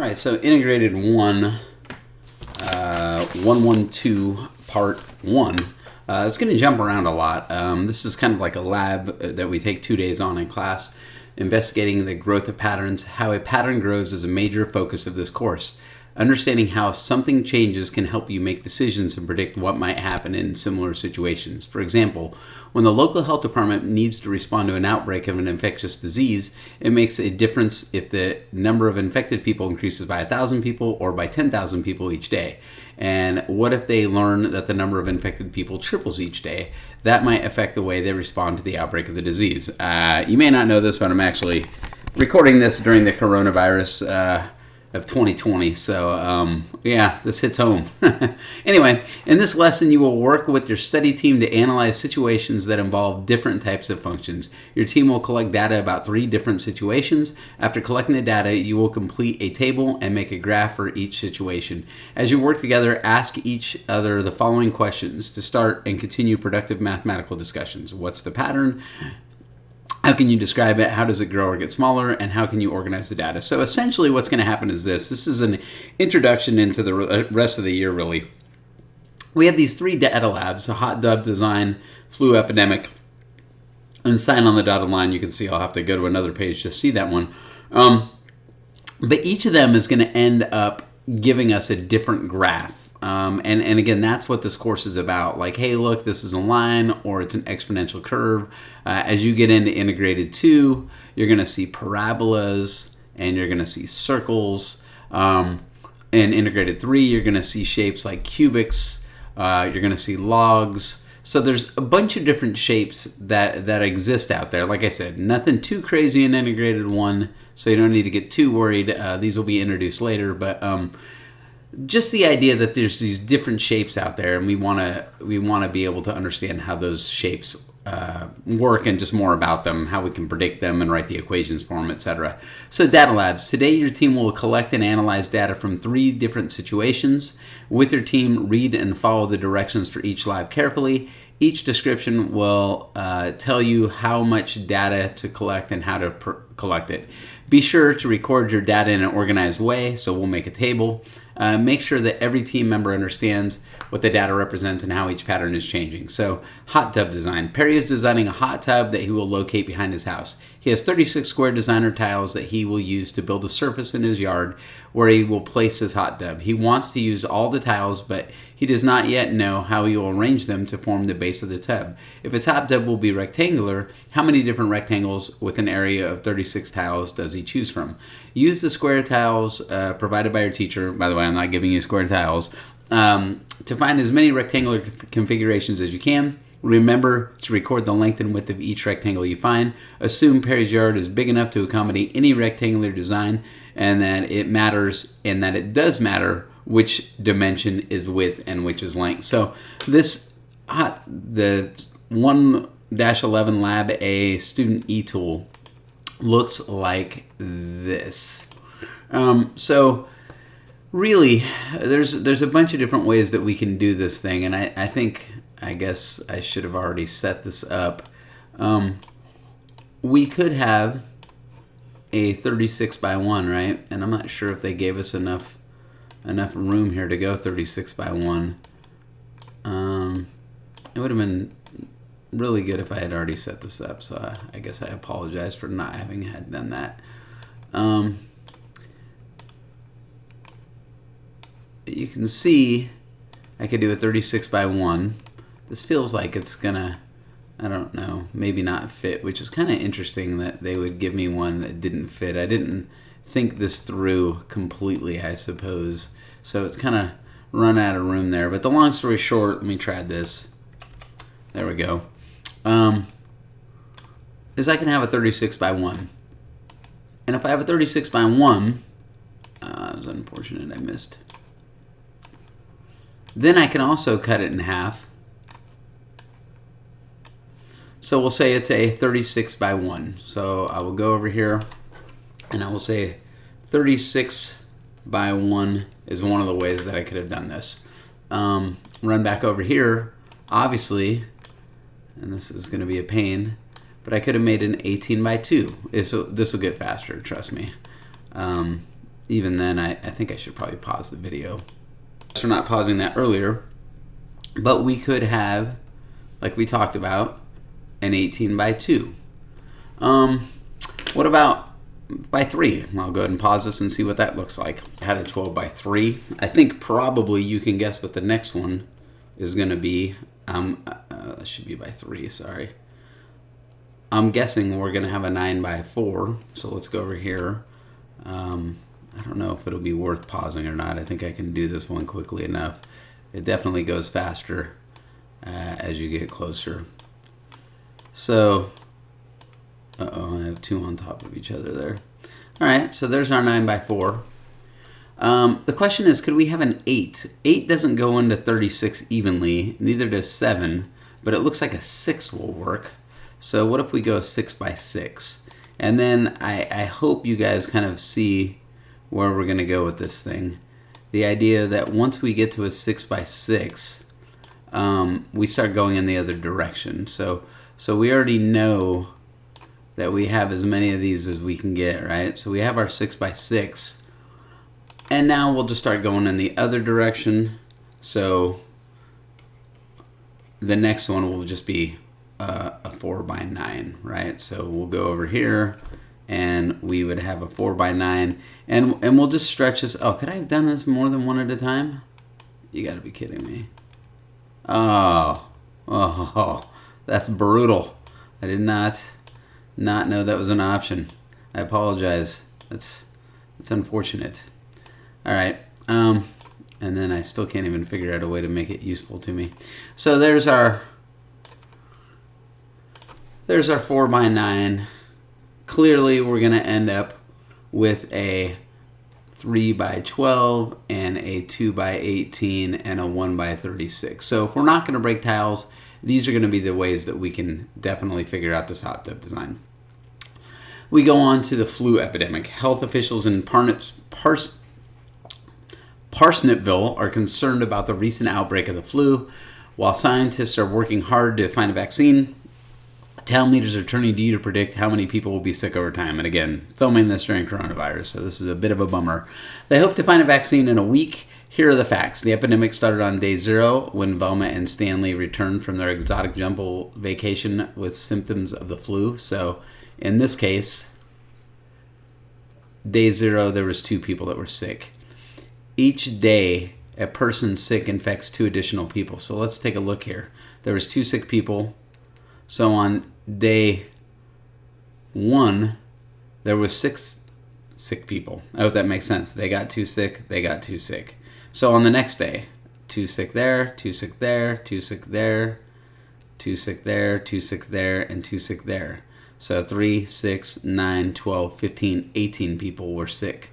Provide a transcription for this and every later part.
All right, so integrated 112 part 1. It's going to jump around a lot. This is kind of like a lab that we take 2 days on in class, investigating the growth of patterns. How a pattern grows is a major focus of this course. Understanding how something changes can help you make decisions and predict what might happen in similar situations. For example, when the local health department needs to respond to an outbreak of an infectious disease, it makes a difference if the number of infected people increases by 1,000 people or by 10,000 people each day. And what if they learn that the number of infected people triples each day? That might affect the way they respond to the outbreak of the disease. You may not know this, but I'm actually recording this during the coronavirus of 2020. So yeah, this hits home. Anyway, in this lesson, you will work with your study team to analyze situations that involve different types of functions. Your team will collect data about 3 different situations. After collecting the data, you will complete a table and make a graph for each situation. As you work together, ask each other the following questions to start and continue productive mathematical discussions. What's the pattern? How can you describe it? How does it grow or get smaller? And how can you organize the data? So essentially what's going to happen is this. This is an introduction into the rest of the year, really. We have these 3 data labs, a hot tub design, flu epidemic, and sign on the dotted line. You can see I'll have to go to another page to see that one. But each of them is going to end up giving us a different graph. And again, that's what this course is about. Like, hey, look, this is a line or it's an exponential curve. As you get into integrated 2, you're going to see parabolas and you're going to see circles. In integrated 3, you're going to see shapes like cubics. You're going to see logs. So there's a bunch of different shapes that exist out there. Like I said, nothing too crazy in integrated 1, so you don't need to get too worried. These will be introduced later, but just the idea that there's these different shapes out there, and we want to be able to understand how those shapes work and just more about them, how we can predict them and write the equations for them, etc. So data labs. Today your team will collect and analyze data from 3 different situations. With your team, read and follow the directions for each lab carefully. Each description will tell you how much data to collect and how to collect it. Be sure to record your data in an organized way, so we'll make a table. Make sure that every team member understands what the data represents and how each pattern is changing. So, hot tub design. Perry is designing a hot tub that he will locate behind his house. He has 36 square designer tiles that he will use to build a surface in his yard where he will place his hot tub. He wants to use all the tiles, but he does not yet know how he will arrange them to form the base of the tub. If his hot tub will be rectangular, how many different rectangles with an area of 36 tiles does he choose from? Use the square tiles provided by your teacher. By the way, I'm not giving you square tiles. To find as many rectangular configurations as you can. Remember to record the length and width of each rectangle you find. Assume Perry's yard is big enough to accommodate any rectangular design, and that it matters, and that it does matter which dimension is width and which is length. So the 1-11 Lab A student e-tool looks like this. So really, there's a bunch of different ways that we can do this thing, and I guess I should have already set this up. We could have a 36 by 1, right? And I'm not sure if they gave us enough room here to go 36 by 1. It would have been really good if I had already set this up, so I guess I apologize for not having had done that. You can see I could do a 36 by 1. This feels like it's gonna, I don't know, maybe not fit, which is kind of interesting that they would give me one that didn't fit. I didn't think this through completely, I suppose. So it's kind of run out of room there. But the long story short, let me try this. There we go. Is I can have a 36 by 1. And if I have a 36 by 1, it was unfortunate I missed. Then I can also cut it in half. So we'll say it's a 36 by 1. So I will go over here and I will say 36 by 1 is one of the ways that I could have done this. Run back over here, obviously, and this is going to be a pain, but I could have made an 18 by 2. This will get faster, trust me. even then, I think I should probably pause the video. So we're not pausing that earlier, but we could have, like we talked about, an 18 by 2. What about by 3? I'll go ahead and pause this and see what that looks like. I had a 12 by 3. I think probably you can guess what the next one is going to be. That should be by 3, sorry. I'm guessing we're going to have a 9 by 4. So let's go over here. I don't know if it'll be worth pausing or not. I think I can do this one quickly enough. It definitely goes faster as you get closer. So, I have 2 on top of each other there. All right, so there's our 9 by 4. The question is, could we have an 8? 8 doesn't go into 36 evenly, neither does 7, but it looks like a 6 will work. So what if we go 6 by 6? And then I hope you guys kind of see where we're going to go with this thing. The idea that once we get to a 6 by 6, we start going in the other direction. So we already know that we have as many of these as we can get, right? So we have our 6 by 6, and now we'll just start going in the other direction. So the next one will just be a 4 by 9, right? So we'll go over here, and we would have a 4 by 9, and we'll just stretch this. Oh, could I have done this more than one at a time? You got to be kidding me. Oh, that's brutal. I did not know that was an option. I apologize. That's unfortunate. All right, and then I still can't even figure out a way to make it useful to me. So there's our 4 by 9. Clearly, we're going to end up with a 3 by 12 and a 2 by 18 and a 1 by 36. So if we're not going to break tiles, these are going to be the ways that we can definitely figure out this hot tub design. We go on to the flu epidemic. Health officials in Parsnipville are concerned about the recent outbreak of the flu. While scientists are working hard to find a vaccine, town leaders are turning to you to predict how many people will be sick over time. And again, filming this during coronavirus, so this is a bit of a bummer. They hope to find a vaccine in a week. Here are the facts. The epidemic started on day 0 when Velma and Stanley returned from their exotic jungle vacation with symptoms of the flu. So in this case, day 0, there was 2 people that were sick. Each day, a person sick infects 2 additional people. So let's take a look here. There was 2 sick people. So on day 1, there was 6 sick people. I hope that makes sense. They got 2 sick, they got 2 sick. So on the next day, 2 sick there, 2 sick there, 2 sick there, 2 sick there, 2 sick there, and 2 sick there. So 3, 6, 9, 12, 15, 18 people were sick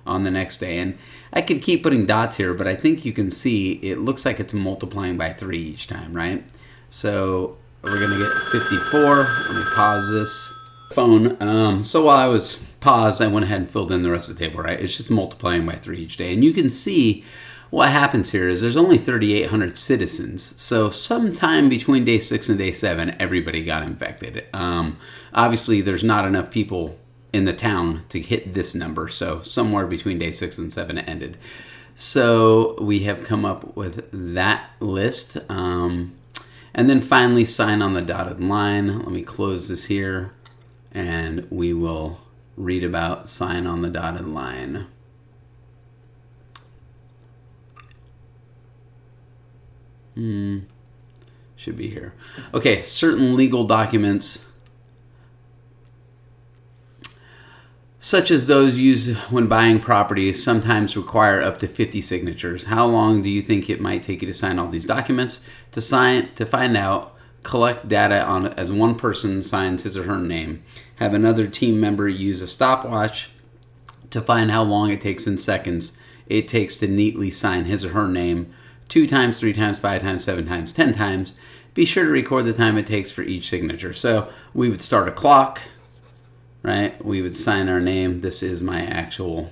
on the next day. And I could keep putting dots here, but I think you can see it looks like it's multiplying by 3 each time, right? So we're going to get 54. Let me pause this phone. So while I was paused, I went ahead and filled in the rest of the table, right? It's just multiplying by 3 each day. And you can see what happens here is there's only 3,800 citizens. So sometime between day 6 and day 7, everybody got infected. Obviously, there's not enough people in the town to hit this number. So somewhere between day 6 and 7 it ended. So we have come up with that list. And then finally, sign on the dotted line. Let me close this here, and we will read about sign on the dotted line. Should be here. Okay, certain legal documents, such as those used when buying property, sometimes require up to 50 signatures. How long do you think it might take you to sign all these documents? To find out, collect data on as one person signs his or her name. Have another team member use a stopwatch to find how long it takes in seconds it takes to neatly sign his or her name 2 times, 3 times, 5 times, 7 times, 10 times. Be sure to record the time it takes for each signature. So we would start a clock, right? We would sign our name. This is my actual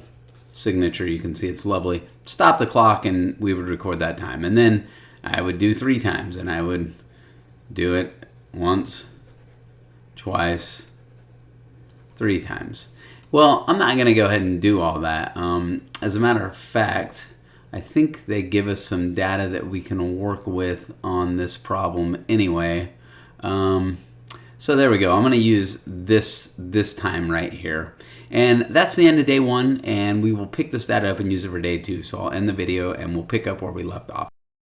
signature. You can see it's lovely. Stop the clock, and we would record that time. And then I would do 3 times, and I would do it once, twice, 3 times. Well, I'm not going to go ahead and do all that. As a matter of fact, I think they give us some data that we can work with on this problem anyway. So there we go. I'm going to use this time right here. And that's the end of day 1, and we will pick this data up and use it for day 2. So I'll end the video and we'll pick up where we left off.